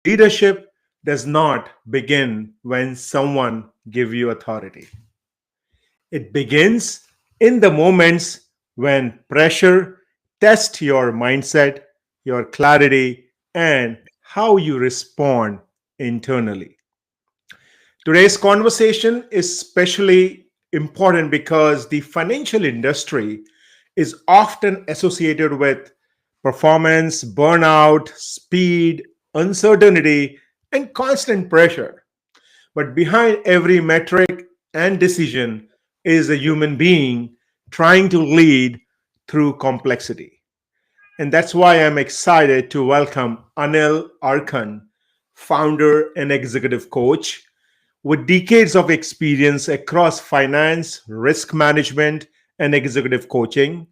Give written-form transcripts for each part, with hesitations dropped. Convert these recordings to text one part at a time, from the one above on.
Leadership does not begin when someone give you authority. It begins in the moments when pressure tests your mindset, your clarity, and how you respond internally. Today's conversation is especially important because the financial industry is often associated with performance, burnout, speed, uncertainty, and constant pressure. But behind every metric and decision is a human being trying to lead through complexity. And that's why I'm excited to welcome Anil Erkan, founder and executive coach with decades of experience across finance, risk management, and executive coaching.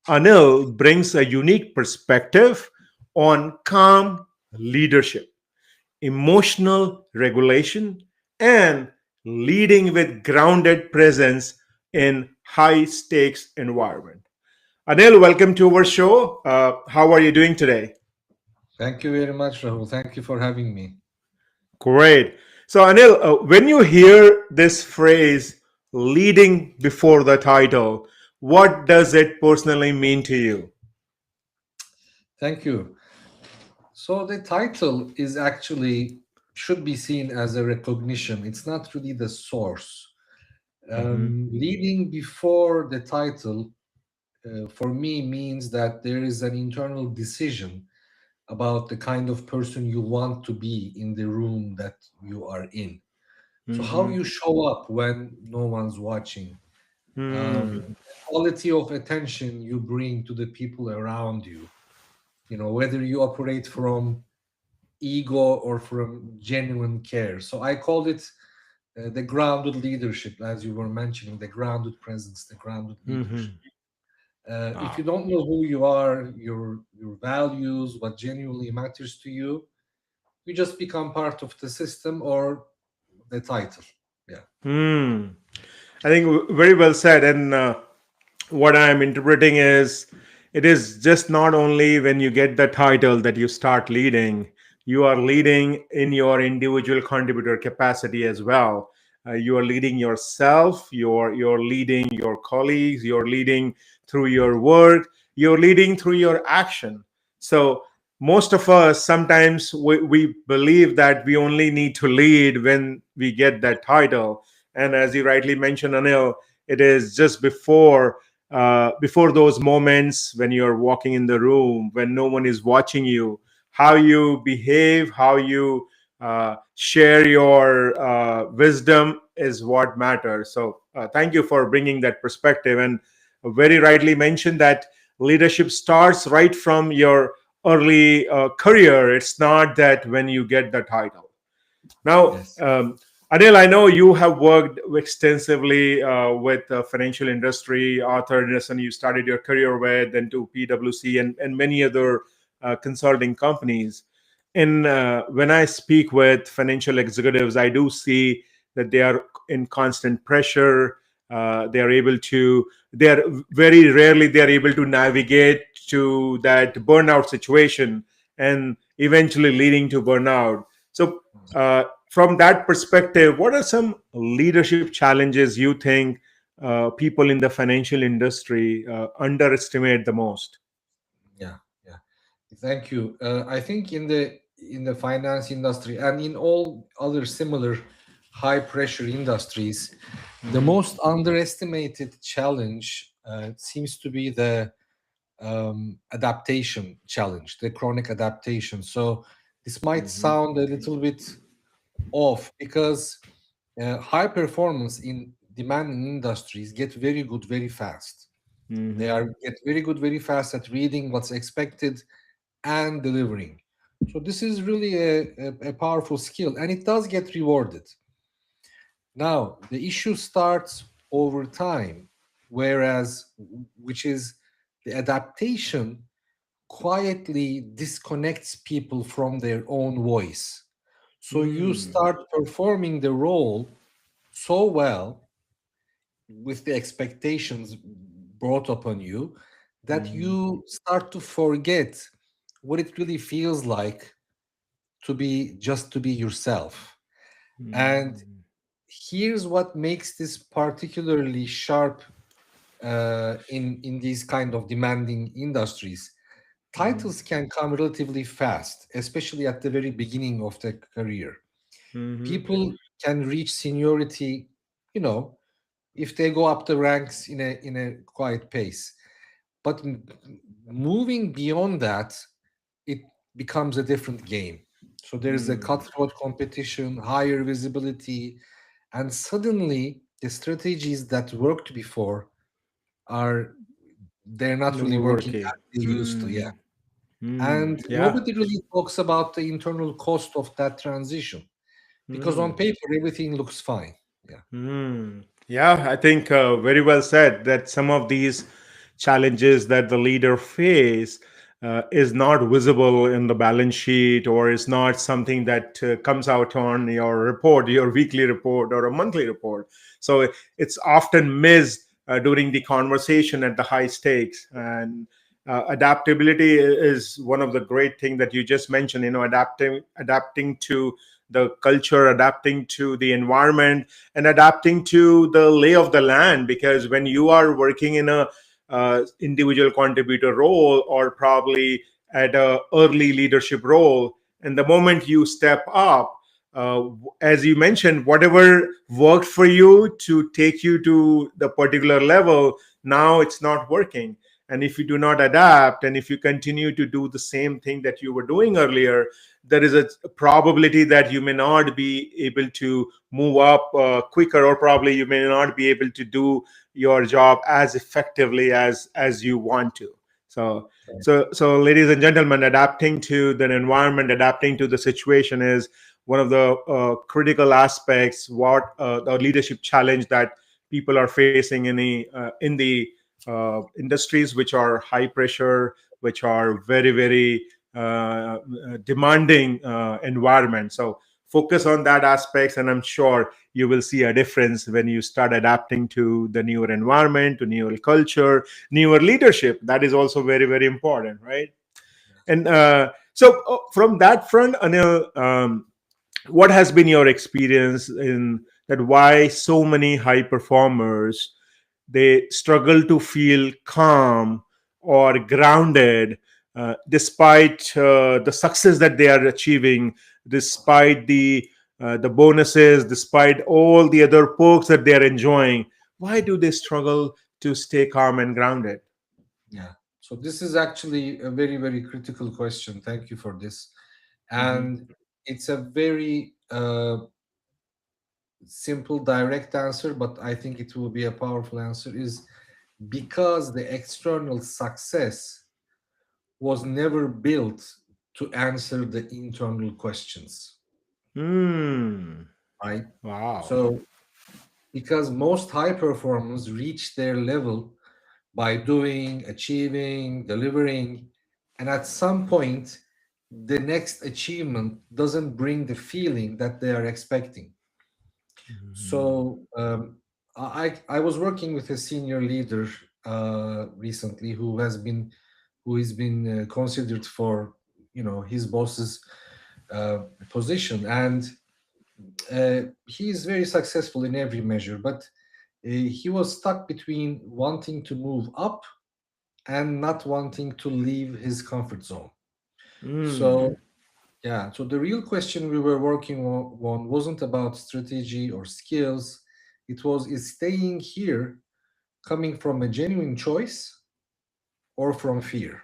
Anil brings a unique perspective on calm leadership, emotional regulation, and leading with grounded presence in high stakes environment. Anil, welcome to our show. How are you doing today? Thank you very much, Rahul. Thank you for having me. Great. So, Anil, when you hear this phrase leading before the title, what does it personally mean to you? Thank you. So the title is actually should be seen as a recognition. It's not really the source. Mhm. Leading before the title, for me, means that there is an internal decision about the kind of person you want to be in the room that you are in. So how Mhm. you show up when no one's watching, Hmm. the quality of attention you bring to the people around you, whether you operate from ego or from genuine care. So I called it the grounded leadership, as you were mentioning, the grounded presence, the grounded leadership. Mhm. If you Wow. don't know who you are, your values, what genuinely matters to you, you just become part of the system or the title. Yeah. Hmm. I think very well said. And what I'm interpreting is it is just not only when you get the title that you start leading, you are leading in your individual contributor capacity as well. You are leading yourself, you're leading your colleagues, you're leading through your work, you're leading through your action. So most of us sometimes we believe that we only need to lead when we get that title. And as you rightly mentioned, Anil, it is just before those moments when you're walking in the room, when no one is watching you, how you behave, how you share your wisdom is what matters. So thank you for bringing that perspective. And very rightly mentioned that leadership starts right from your early career. It's not that when you get the title. Now, Yes. Anil, I know you have worked extensively with the financial industry, Arthur Andersen, you started your career with, then to PwC and many other consulting companies. And when I speak with financial executives, I do see that they are in constant pressure. They are able to, they are very rarely they are able to navigate to that burnout situation and eventually leading to burnout. So, from that perspective, what are some leadership challenges you think people in the financial industry underestimate the most? Yeah. Yeah. Thank you. I think in the finance industry and in all other similar high pressure industries, the Mhm. most underestimated challenge seems to be the adaptation challenge, the chronic adaptation. So this might Mhm. sound a little bit off because high performance in demanding industries get very good very fast. They Mhm. are get very good very fast at reading what's expected and delivering. So this is really a powerful skill, and it does get rewarded. Now the issue starts over time, whereas which is the adaptation quietly disconnects people from their own voice. So you Mm. start performing the role so well with the expectations brought upon you that Mhm. you start to forget what it really feels like to be yourself. And Mm, here's what makes this particularly sharp in these kind of demanding industries. mm, Titles can come relatively fast, especially at the very beginning of the career. mhm. People can reach seniority, you know, if they go up the ranks in a quiet pace. But moving beyond that, it becomes a different game. So there is a Mm. cutthroat competition, higher visibility, and suddenly the strategies that worked before are they're not No really more working working. as they used to. Yeah. Mm, mm, And yeah. nobody really talks about the internal cost of that transition because on Mm. paper everything looks fine. Yeah. Yeah, I think very well said that some of these challenges that the leader face is not visible in the balance sheet or is not something that comes out on your report, your weekly report or a monthly report. So it's often missed during the conversation at the high stakes. And adaptability is one of the great things that you just mentioned, adapting to the culture, adapting to the environment, and adapting to the lay of the land. Because when you are working in a individual contributor role or probably at a early leadership role, and the moment you step up, as you mentioned, whatever worked for you to take you to the particular level, now it's not working. And if you do not adapt, and if you continue to do the same thing that you were doing earlier, there is a probability that you may not be able to move up quicker, or probably you may not be able to do your job as effectively as you want to. So ladies and gentlemen, adapting to the environment, adapting to the situation is one of the critical aspects, what the leadership challenge that people are facing in the industries which are high pressure, which are very very demanding environment. So focus on that aspects, and I'm sure you will see a difference when you start adapting to the newer environment, to newer culture, newer leadership. That is also very very important, right? And from that front, Anil, what has been your experience in that, why so many high performers they struggle to feel calm or grounded despite the success that they are achieving, despite the bonuses, despite all the other perks that they are enjoying? Why do they struggle to stay calm and grounded? Yeah. So this is actually a very, very critical question. Thank you for this. Mhm. And it's a very simple, direct answer, but I think it will be a powerful answer is because the external success was never built to answer the internal questions, Hmm. right? Wow. So because most high performers reach their level by doing, achieving, delivering, and at some point, the next achievement doesn't bring the feeling that they are expecting. Mhm. So I was working with a senior leader recently who has been considered for his boss's position, and he is very successful in every measure, but he was stuck between wanting to move up and not wanting to leave his comfort zone. Hmm. So yeah, so the real question we were working on wasn't about strategy or skills. It was, is staying here coming from a genuine choice or from fear?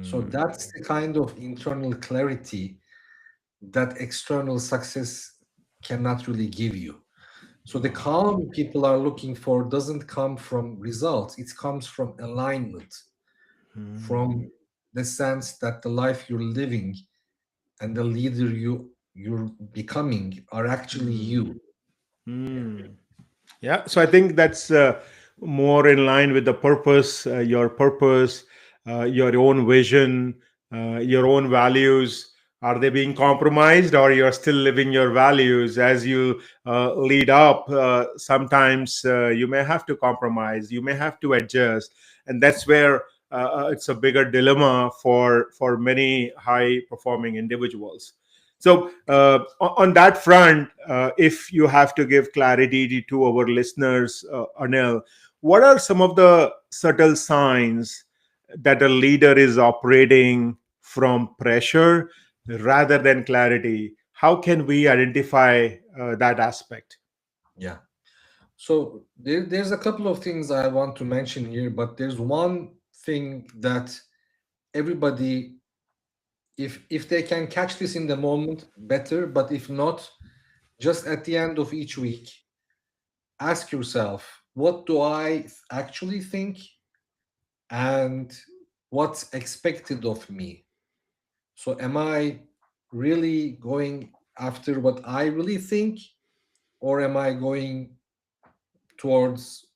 So Hmm. that's the kind of internal clarity that external success cannot really give you. So the Wow. calm people are looking for doesn't come from results, it comes from alignment, Hmm. from the sense that the life you're living and the leader you're becoming are actually Hmm. you. Hmm. Yeah, so I think that's more in line with the purpose, your own vision, your own values. Are they being compromised, or you're still living your values as you lead up? Sometimes you may have to compromise, you may have to adjust, and that's where it's a bigger dilemma for many high performing individuals. So on that front, if you have to give clarity to our listeners, Anil, what are some of the subtle signs that a leader is operating from pressure rather than clarity? How can we identify that aspect? Yeah. So there's a couple of things I want to mention here, but there's one thing that everybody, if they can catch this in the moment, better. But if not, just at the end of each week, ask yourself, what do I actually think, and what's expected of me? So am I really going after what I really think, or am I going towards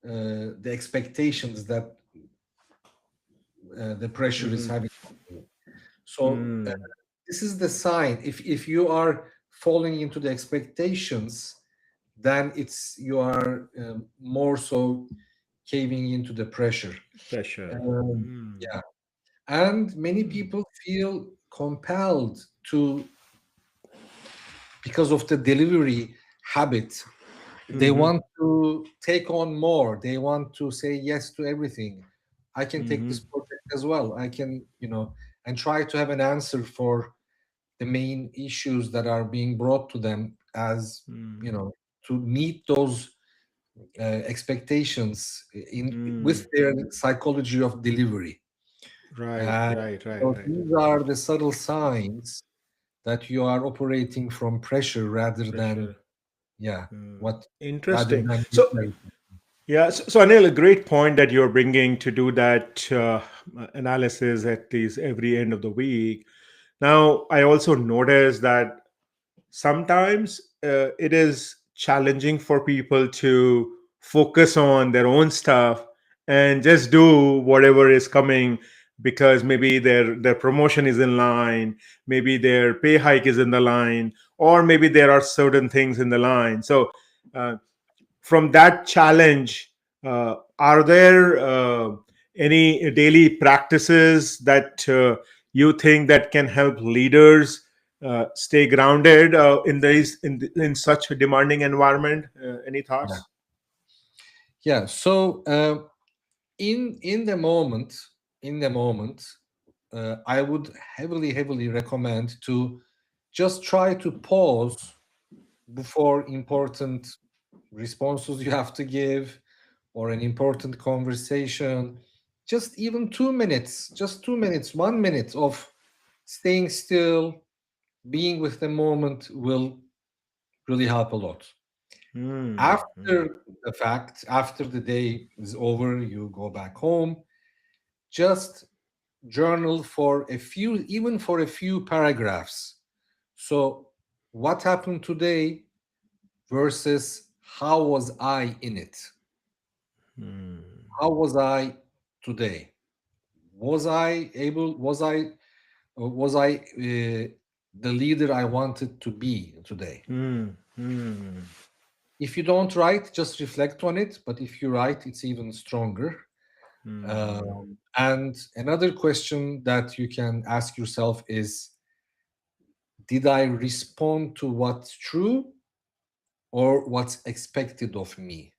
the expectations that the pressure is Mhm. having on me? So Mm. this is the sign. If you are falling into the expectations, then it's you are more so caving into the pressure. Pressure. Um, Mm. yeah, and many Mm. people feel compelled to, because of the delivery habit, they Mhm. want to take on more, they want to say yes to everything. I can take this Mhm. project as well, I can, and try to have an answer for the main issues that are being brought to them, as you Mm. know to meet those expectations in Mm. with their psychology of delivery. Right, And right, right, so right. these are the subtle signs that you are operating from pressure rather than, Pressure. yeah, Mm. what rather Interesting. than So, clarity. yeah, so Anil, a great point that you're bringing to do that analysis at least every end of the week. Now, I also noticed that sometimes it is challenging for people to focus on their own stuff and just do whatever is coming, because maybe their promotion is in line, maybe their pay hike is in the line, or maybe there are certain things in the line. So uh, from that challenge, are there any daily practices that you think that can help leaders stay grounded in such a demanding environment? Any Yeah, thoughts? yeah. So in the moment, in the moment, I would heavily recommend to just try to pause before important responses you have to give, or an important conversation. Just even 2 minutes, just 2 minutes, 1 minute of staying still, being with the moment will really help a lot. Mm, mm, After the fact, after the day is over, you go back home, just journal for a few, even for a few paragraphs. So, what happened today versus how was I in it? mm, How was I today? Was I able, was I the leader I wanted to be today? mm, mm, If you don't write, just reflect on it. But if you write, it's even stronger. mm, And another question that you can ask yourself is, did I respond to what's true or what's expected of me?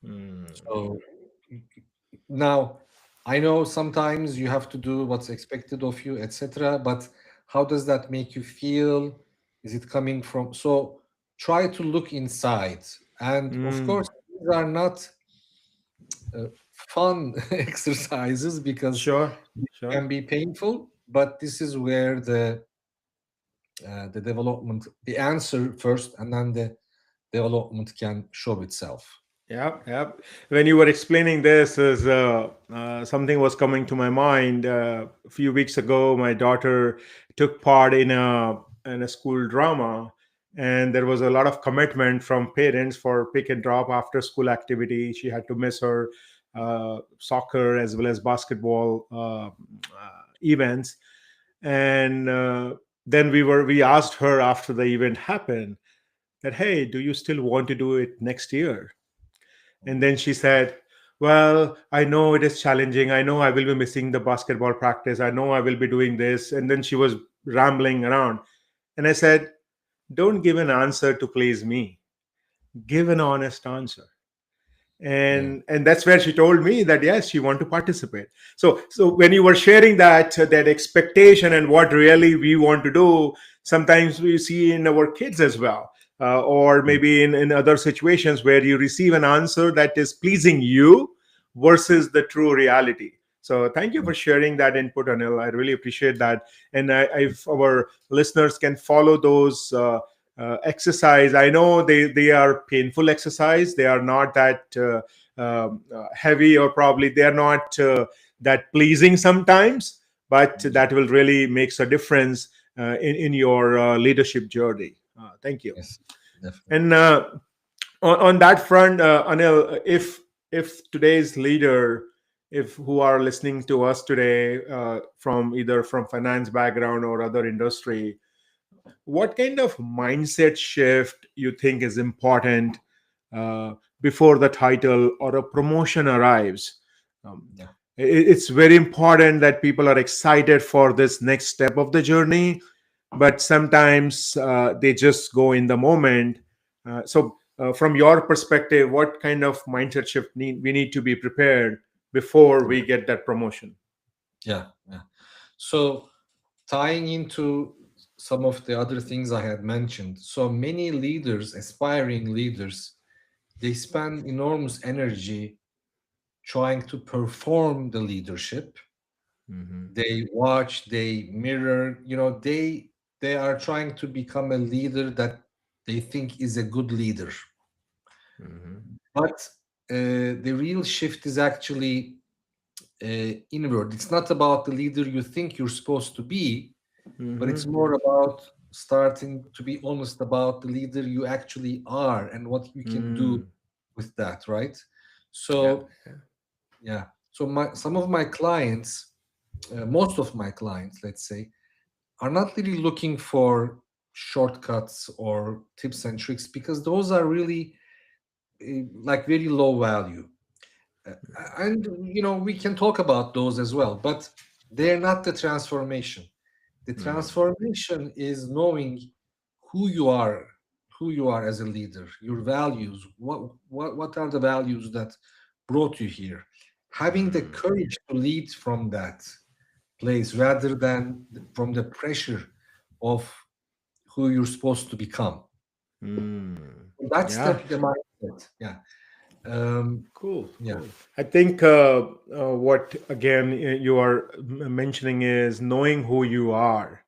mm, So now, I know sometimes you have to do what's expected of you, etc. But how does that make you feel? Is it coming from? So try to look inside. And of mm. course, these are not uh, fun exercises because Sure, it sure. can be painful. But this is where the development, the answer first, and then the development can show itself. Yep, yep. When you were explaining this, as something was coming to my mind. A few weeks ago, my daughter took part in a school drama, and there was a lot of commitment from parents for pick and drop after school activity. She had to miss her soccer as well as basketball events, and then we asked her after the event happened that, hey, do you still want to do it next year? And then she said, well, I know it is challenging. I know I will be missing the basketball practice. I know I will be doing this. And then she was rambling around. And I said, don't give an answer to please me. Give an honest answer. Yeah. And that's where she told me that yes, she want to participate. So when you were sharing that expectation and what really we want to do, sometimes we see in our kids as well, or Mm. maybe in other situations where you receive an answer that is pleasing you versus the true reality. So thank you for sharing that input, Anil. I really appreciate that. And if our listeners can follow those exercise, I know they are painful exercise. They are not that heavy, or probably they are not that pleasing sometimes, but Yeah. that will really makes a difference in your leadership journey. Thank you. Yes, definitely. And on that front, Anil, if today's leader, if who are listening to us today, from either from finance background or other industry, what kind of mindset shift you think is important uh, before the title or a promotion arrives? um, Yeah. it's very important that people are excited for this next step of the journey, but sometimes they just go in the moment. From your perspective, what kind of mindset shift we need to be prepared before we get that promotion? Yeah. Yeah. So tying into some of the other things I had mentioned, so many leaders, aspiring leaders, they spend enormous energy trying to perform the leadership. Hmm. They watch, they mirror, they are trying to become a leader that they think is a good leader. Hmm. But the real shift is actually inward. It's not about the leader you think you're supposed to be, but it's Hmm. more about starting to be honest about the leader you actually are and what you can do Mm. with that, right? Yeah. So yeah, so some of my clients, most of my clients, let's say, are not really looking for shortcuts or tips and tricks because those are really like very low value. Uh, and we can talk about those as well, but they're not the transformation. The Mm. transformation is knowing who you are, who you are as a leader, your values. What are the values that brought you here? Having the Mm. courage to lead from that place rather than from the pressure of who you're supposed to become. Mm. That's the Yeah. the mindset. Yeah. Um, Cool. yeah. Cool. I think what again you are mentioning is knowing who you are,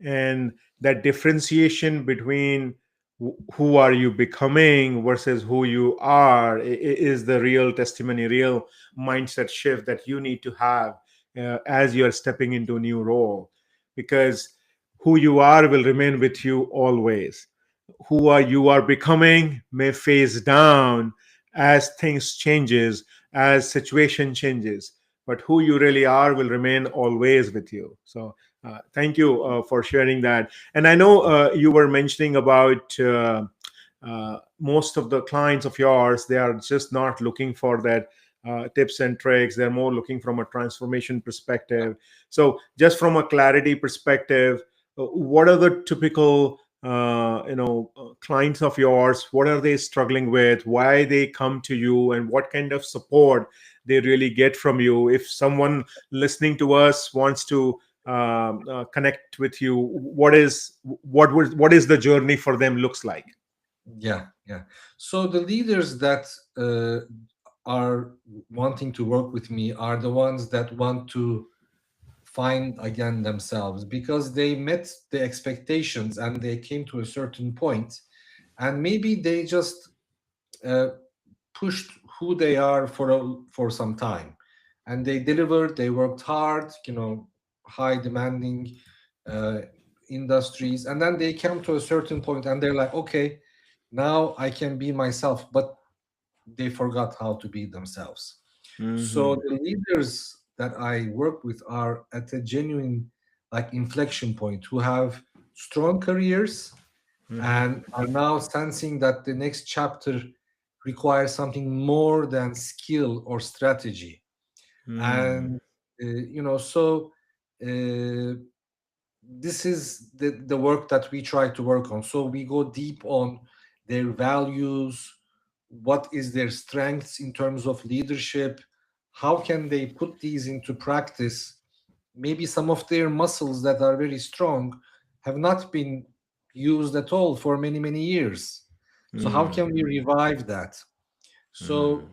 and that differentiation between who are you becoming versus who you are is the real testimony, real mindset shift that you need to have as you are stepping into a new role, because who you are will remain with you always. Who are you are becoming may phase down as things changes, as situation changes, but who you really are will remain always with you. So thank you for sharing that. And I know you were mentioning about most of the clients of yours, they are just not looking for that tips and tricks. They're more looking from a transformation perspective. So just from a clarity perspective, what are the typical clients of yours? What are they struggling with? Why they come to you, and what kind of support they really get from you? If someone listening to us wants to connect with you, what is the journey for them looks like? Yeah, yeah. So the leaders that are wanting to work with me are the ones that want to find again themselves because they met the expectations and they came to a certain point, and maybe they just uh, pushed who they are for some time, and they delivered. They worked hard, high demanding uh, industries, and then they come to a certain point and they're like, okay, now I can be myself, but they forgot how to be themselves. So Hmm. the leaders that I work with are at a genuine like inflection point who have strong careers Hmm. and are now sensing that the next chapter requires something more than skill or strategy. Hmm. And so uh, this is the work that we try to work on. So we go deep on their values, what is their strengths in terms of leadership, how can they put these into practice. Maybe some of their muscles that are very strong have not been used at all for many many years, so how Hmm. can we revive that? So Hmm.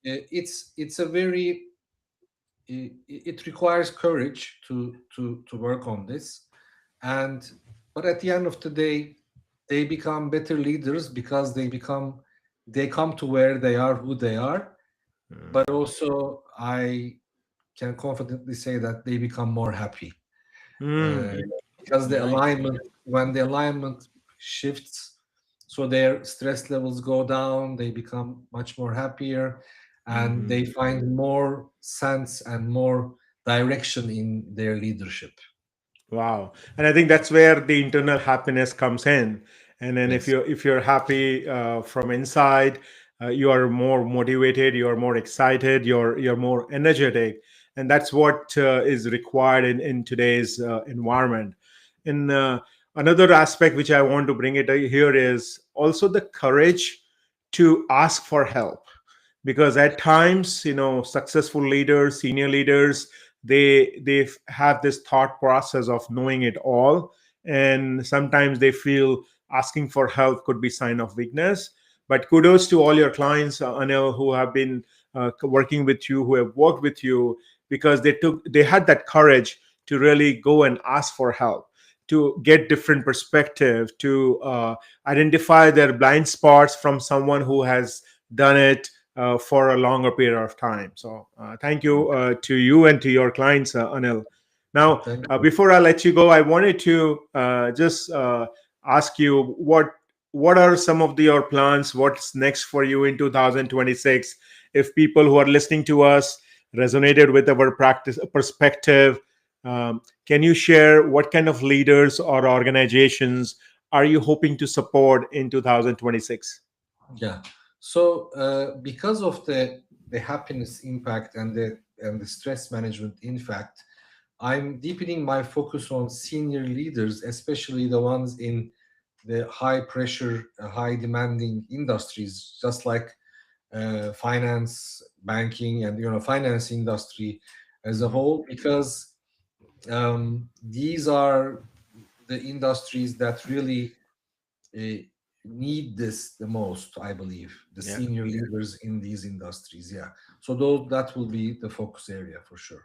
it's a very it requires courage to work on this. And but at the end of the day, they become better leaders because they come to where they are, who they are. But also I can confidently say that they become more happy, uh, Hmm. because the Nice. alignment, when the alignment shifts, so their stress levels go down, they become much more happier, and Hmm. they find more sense and more direction in their leadership. Wow. And I think that's where the internal happiness comes in. And then Yes. if you're happy from inside, you are more motivated, you are more excited, you're more energetic, and that's what is required in today's environment. And another aspect which I want to bring it here is also the courage to ask for help, because at times, successful leaders, senior leaders, they have this thought process of knowing it all, and sometimes they feel asking for help could be sign of weakness. But kudos to all your clients, Anil, who have been working with you, who have worked with you, because they had that courage to really go and ask for help, to get different perspective, to identify their blind spots from someone who has done it for a longer period of time. So thank you to you and to your clients, Anil. Now, Thank before I let you go, I wanted to just ask you what are some of your plans? What's next for you in 2026? If people who are listening to us resonated with our practice perspective, can you share what kind of leaders or organizations are you hoping to support in 2026? Yeah. So because of the happiness impact and the stress management, in fact, I'm deepening my focus on senior leaders, especially the ones in the high pressure, high demanding industries, just like finance, banking, and finance industry as a Mhm. whole, because these are the industries that really uh, need this the most. I believe the Yeah. senior leaders in these industries. Yeah. So those that will be the focus area for sure.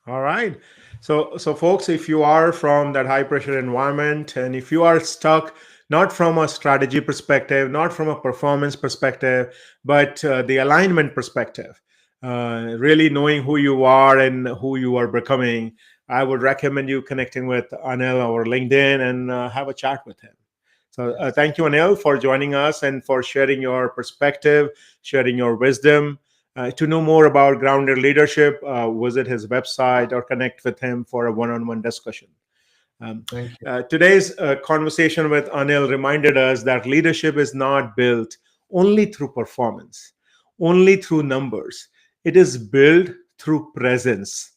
All right. So folks, if you are from that high pressure environment, and if you are stuck not from a strategy perspective, not from a performance perspective, but the alignment perspective, really knowing who you are and who you are becoming, I would recommend you connecting with Anil or LinkedIn and have a chat with him. So Yes. thank you, Anil, for joining us and for sharing your perspective, sharing your wisdom. To know more about grounded leadership, visit his website or connect with him for a one-on-one discussion. Um, Thank you. today's conversation with Anil reminded us that leadership is not built only through performance, only through numbers. It is built through presence,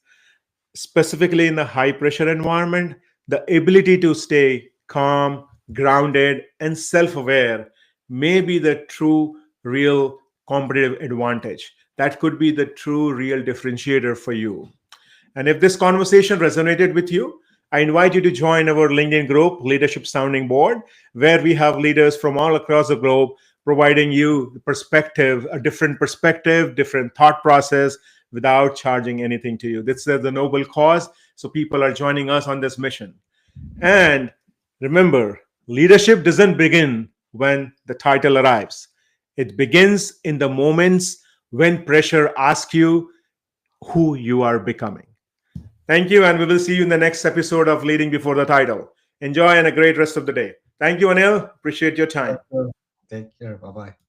specifically in the high pressure environment. The ability to stay calm, grounded, and self aware may be the true, real competitive advantage. That could be the true, real differentiator for you. And if this conversation resonated with you, I invite you to join our LinkedIn group, Leadership Sounding Board, where we have leaders from all across the globe providing you perspective, a different perspective, different thought process without charging anything to you. This is the noble cause. So people are joining us on this mission. And remember, leadership doesn't begin when the title arrives. It begins in the moments when pressure asks you who you are becoming. Thank you, and we will see you in the next episode of Leading Before the Title. Enjoy and a great rest of the day. Thank you, Anil. Appreciate your time. Take care. Bye bye.